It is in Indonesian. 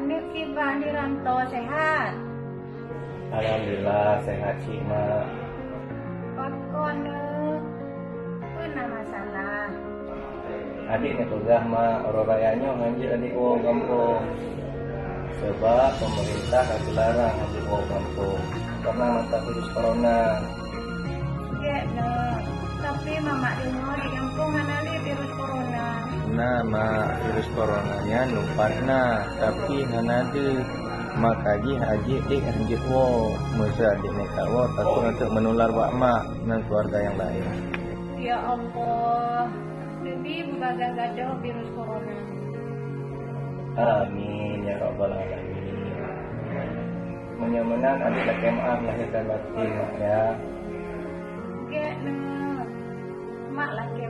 Ani Kiba di rantau sehat. Alhamdulillah sehat sih mak. Kon pernah masalah. Adik nih pegah mak orang rayanya nganjir adik uang kampung. Sebab pemerintah lagi larang nganjir uang kampung karena masa virus corona. Tapi mama dengar di kampung ada virus corona. Nah mak virus coronanya numpat nah tapi hanade makaji haji dik anjir wo masa adik neka wo takut untuk menular wak mak dan keluarga yang lain. Ya Allah, lebih berbagah-gagah virus corona. Amin ya rabbal alamin. Menyemenan adik laki maaf lahir dan batin mak ya. Mak laki